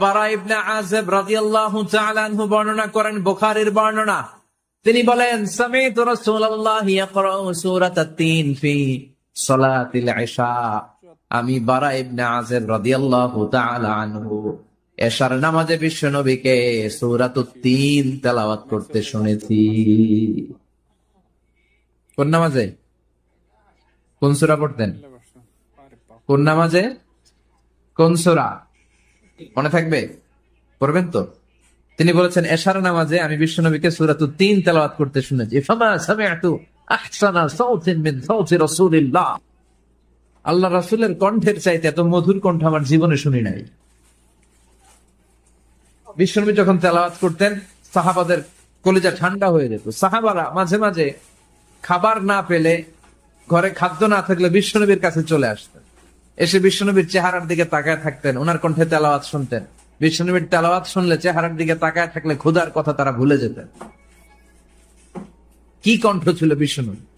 বারা ইবনে আযিব রাদিয়াল্লাহু তাআলা আনহু বর্ণনা করেন, বুখারীর বর্ণনা। তিনি বলেন, সামি'তু রাসূলুল্লাহ ইয়াকরাউ সূরাতাত তিন ফি সালাতিল ইশা। আমি বারা ইবনে আযিব রাদিয়াল্লাহু তাআলা আনহু এশার নামাজে বিশ্ব নবীকে সূরাতুত তিন তেলাওয়াত করতে শুনেছি। কোন নামাজে? কোন সূরা পড়তেন? কোন নামাজে? কোন সূরা মনে থাকবে? পড়বেন তো? তিনি বলেছেন, এশার নামাজে আমি বিশ্বনবীকে সূরাতুত তিন তেলাওয়াত করতে শুনেছি। ফামা সামি'তু আহসানা সাওতিন মিন সাওতি রাসূলিল্লাহ। আল্লাহ রাসূলের কণ্ঠের চাইতে এত মধুর কণ্ঠ আমার জীবনে শুনি নাই। বিশ্বনবী যখন তেলাওয়াত করতেন, সাহাবাদের কলিজা ঠান্ডা হয়ে যেত। সাহাবারা মাঝে মাঝে খাবার না পেলে, ঘরে খাদ্য না থাকলে বিশ্বনবীর কাছে চলে আসতেন। এসে বিশ্বনবীর চেহারার দিকে তাকায় থাকতেন, ওনার কণ্ঠে তেলাওয়াত শুনতেন। বিশ্বনবীর তেলাওয়াত শুনলে চেহারার দিকে তাকায় থাকলে ক্ষুধার কথা তারা ভুলে যেতেন। কি কণ্ঠ ছিল বিশ্বনবী!